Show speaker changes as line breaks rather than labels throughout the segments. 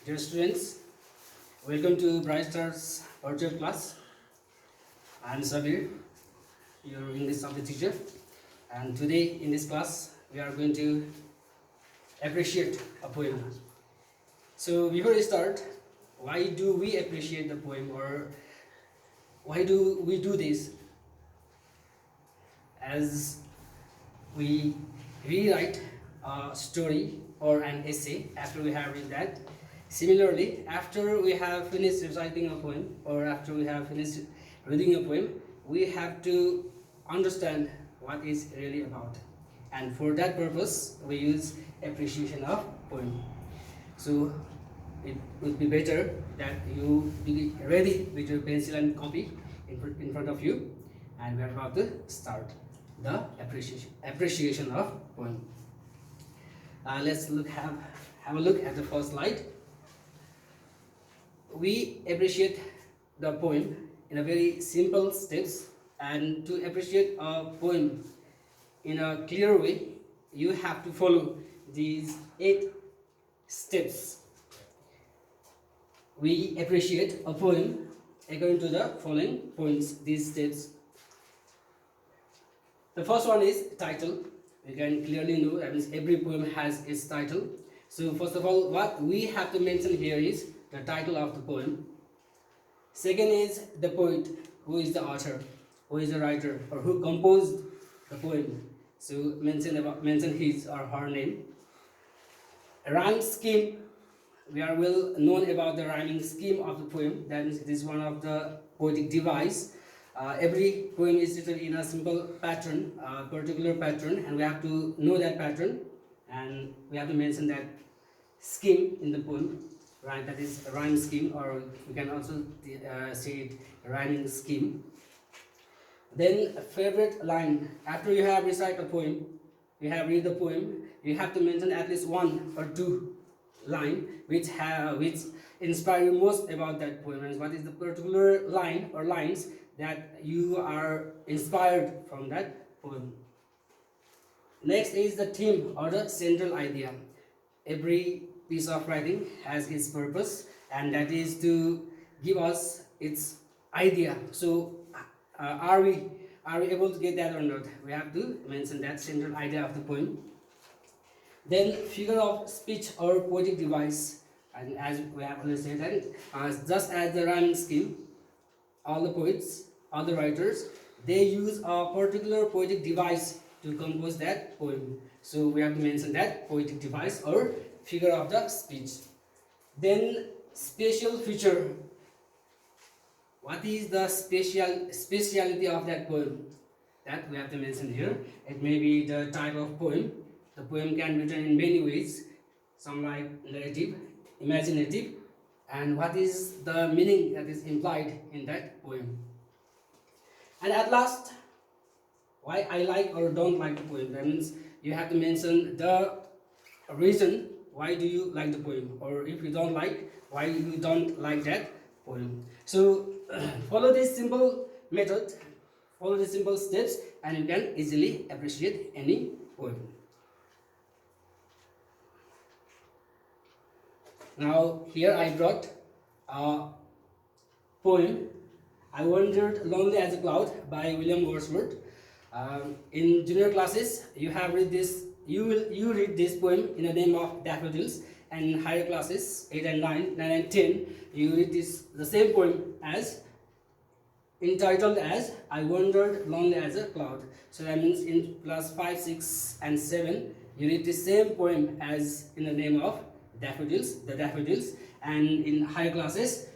Dear students, welcome to Baisakh virtual class. I am Shabir, your English subject teacher, and today in this class we are going to appreciate a poem. So before we start, why do we appreciate the poem, or why do we do this? As we rewrite a story or an essay after we have read that. Similarly, after we have finished reciting a poem or after we have finished reading a poem, we have to understand what is really about. And for that purpose, we use appreciation of poem. So it would be better that you be ready with your pencil and copy in front of you, and we are about to start the appreciation of poem. Let's have a look at the first slide. We appreciate the poem in a very simple steps, and to appreciate a poem in a clear way, you have to follow these 8 steps. We appreciate a poem according to the following points, these steps. The first one is title. We can clearly know that means every poem has its title. So first of all, what we have to mention here is the title of the poem. Second is the poet, who is the author, who is the writer, or who composed the poem. So mention his or her name. Rhyme scheme. We are well known about the rhyming scheme of the poem. That means it is one of the poetic device. Every poem is written in a simple pattern, particular pattern, and we have to know that pattern, and we have to mention that scheme in the poem, right? That is a rhyme scheme, or we can also say it rhyming scheme. Then a favorite line. After you have recited a poem, you have read the poem, you have to mention at least 1 or 2 line which inspire you most about that poem, and what is the particular line or lines that you are inspired from that poem. Next is the theme or the central idea. Every piece of writing has its purpose, and that is to give us its idea. So are we able to get that or not? We have to mention that central idea of the poem. Then figure of speech or poetic device, and as we have already said that just as the rhyming scheme, all the poets, all the writers, they use a particular poetic device to compose that poem. So we have to mention that poetic device or figure of the speech. Then special feature. What is the speciality of that poem? That we have to mention here. It may be the type of poem. The poem can be written in many ways. Some like narrative, imaginative, and what is the meaning that is implied in that poem. And at last, why I like or don't like the poem. That means you have to mention the reason why do you like the poem, or if you don't like, why you don't like that poem. So follow this simple method, follow the simple steps, and you can easily appreciate any poem. Now here I brought a poem, I Wandered Lonely as a Cloud by William Wordsworth. In junior classes, you have read this. You read this poem in the name of daffodils, and in higher classes 8 and 9 and 10, you read the same poem as entitled as I Wandered Lonely as a Cloud. So that means in class 5, 6, and 7, you read the same poem as in the name of daffodils, the daffodils, and in higher classes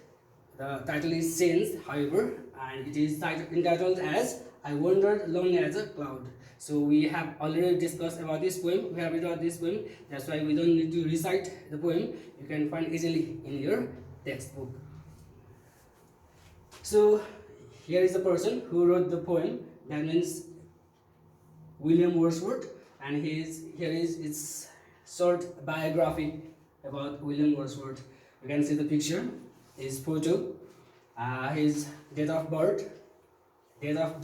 the title is changed, however, and it is entitled as I Wandered Lonely as a Cloud. So we have already discussed about this poem, we have read about this poem, that's why we don't need to recite the poem, you can find easily in your textbook. So here is the person who wrote the poem, that means William Wordsworth, and here is its short biography about William Wordsworth. You can see the picture, his photo, his date of birth, date of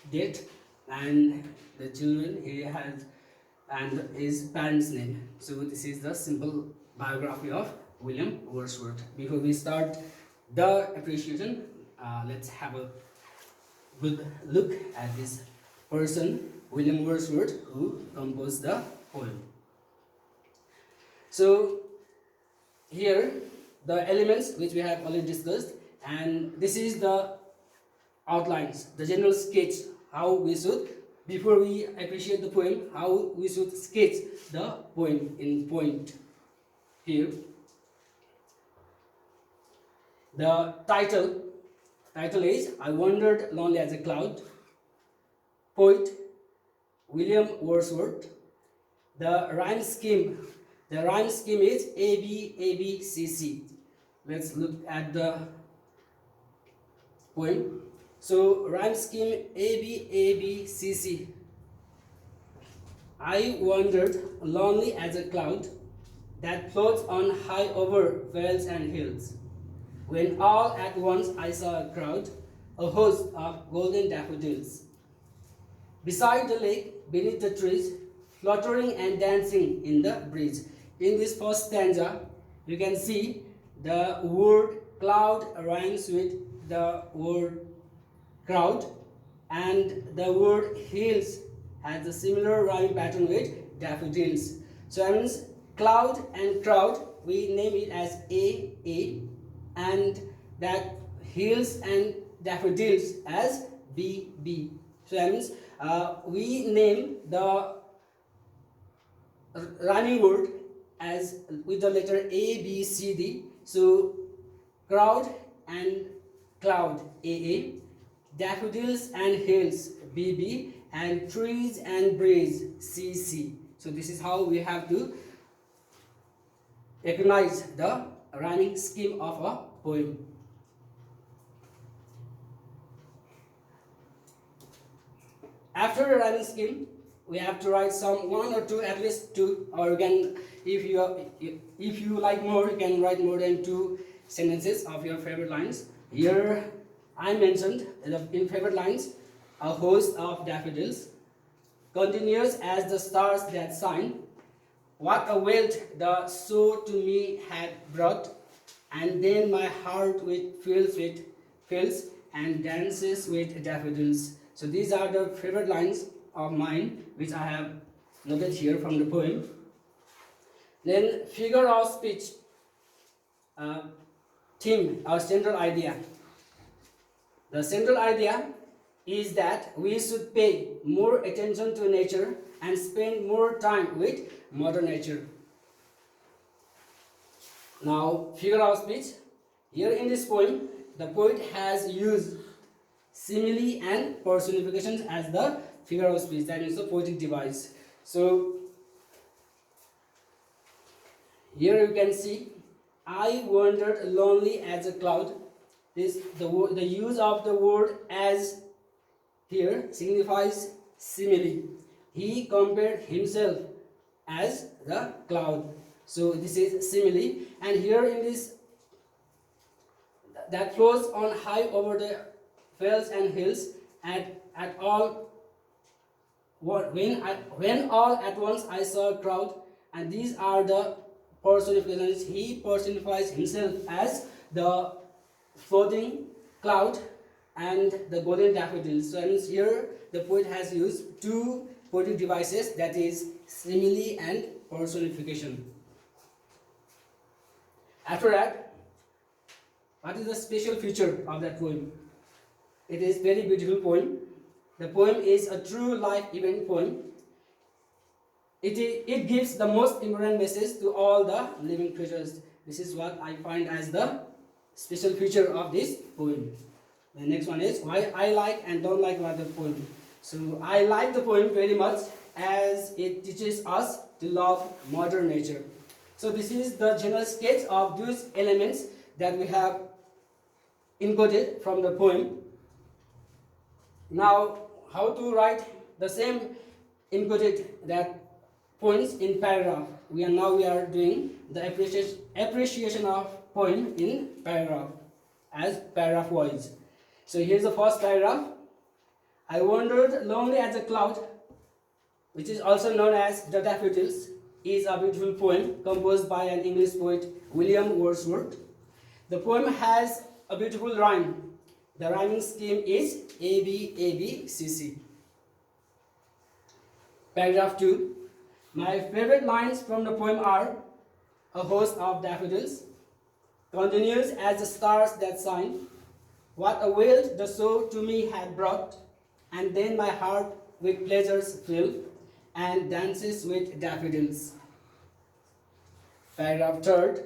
date, and the children he has, and his parents' name. So this is the simple biography of William Wordsworth. Before we start the appreciation, let's have a good look at this person, William Wordsworth, who composed the poem. So here the elements which we have already discussed, and this is the outlines, the general sketch, how we should, before we appreciate the poem, how we should sketch the poem in point. Here the title is I Wandered Lonely as a Cloud. Poet William Wordsworth. The rhyme scheme is ABABCC. Let's look at the poem. So rhyme scheme ABABCC. I wandered lonely as a cloud that floats on high over vales and hills, when all at once I saw a crowd, a host of golden daffodils. Beside the lake, beneath the trees, fluttering and dancing in the breeze. In this first stanza, you can see the word cloud rhymes with the word crowd, and the word hills has a similar rhyming pattern with daffodils. So that means cloud and crowd, we name it as AA, and that hills and daffodils as BB. So that means we name the rhyming word as with the letter A, B, C, D. So crowd and cloud AA, daffodils and hills BB, and trees and breeze CC. So this is how we have to recognize the rhyming scheme of a poem. After the rhyming scheme, we have to write some one or two, at least two, or you can, if you like more, you can write more than two sentences of your favorite lines. Here I mentioned in favorite lines, a host of daffodils, continuous as the stars that shine. What a wealth the soul to me had brought, and then my heart fills and dances with daffodils. So these are the favorite lines of mine which I have noted here from the poem. Then figure of speech, theme, our central idea. The central idea is that we should pay more attention to nature and spend more time with Mother Nature. Now, figure of speech. Here in this poem, the poet has used simile and personifications as the figure of speech, that is the poetic device. So, here you can see, I wandered lonely as a cloud. The use of the word as here signifies simile. He compared himself as the cloud. So this is simile, and here in this, that flows on high over the vales and hills at all. When all at once I saw a crowd, and these are the personifications. He personifies himself as the floating cloud and the golden daffodils. So here the poet has used two poetic devices, that is simile and personification. After that, what is the special feature of that poem? It is very beautiful poem. The poem is a true life event poem. It gives the most important message to all the living creatures. This is what I find as the special feature of this poem. The next one is why I like and don't like about the poem. So I like the poem very much as it teaches us to love Mother Nature. So this is the general sketch of those elements that we have encoded from the poem. Now, how to write the same encoded that points in paragraph. We are doing the appreciation of poem in paragraph as paragraph wise. So here's the first paragraph. I wandered lonely as a cloud, which is also known as the daffodils. is a beautiful poem composed by an English poet, William Wordsworth. The poem has a beautiful rhyme. The rhyming scheme is A B A B C C. Paragraph 2. My favorite lines from the poem are: a host of daffodils continues as the stars that shine. What a wealth the soul to me had brought, and then my heart with pleasures filled, and dances with daffodils. Paragraph 3.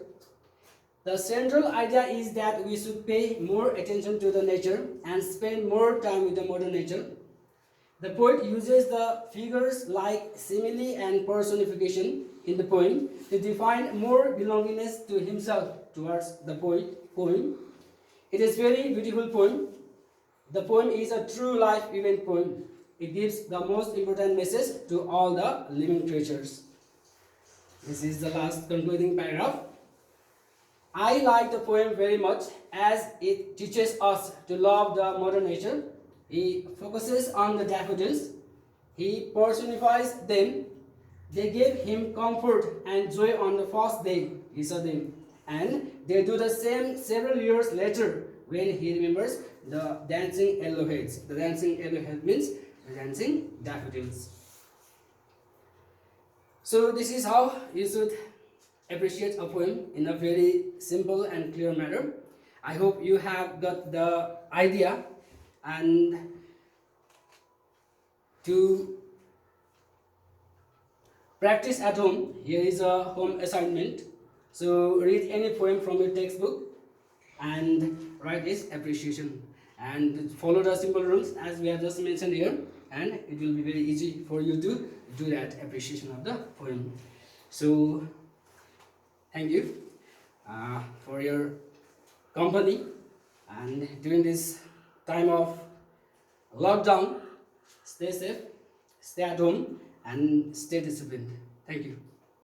The central idea is that we should pay more attention to the nature and spend more time with the modern nature. The poet uses the figures like simile and personification in the poem to define more belongingness to himself towards the poem. It is very beautiful poem. The poem is a true life event poem. It gives the most important message to all the living creatures. This is the last concluding paragraph. I like the poem very much as it teaches us to love the modern nature. He focuses on the daffodils. He personifies them. They gave him comfort and joy on the first day he saw them. And they do the same several years later when he remembers the dancing yellowheads. The dancing yellowhead means the dancing daffodils. So this is how you should appreciate a poem in a very simple and clear manner. I hope you have got the idea, and to practice at home, here is a home assignment. So read any poem from your textbook and write its appreciation, and follow the simple rules as we have just mentioned here, and it will be very easy for you to do that appreciation of the poem. So thank you for your company, and during this time of lockdown, stay safe, stay at home, and stay disciplined. Thank you.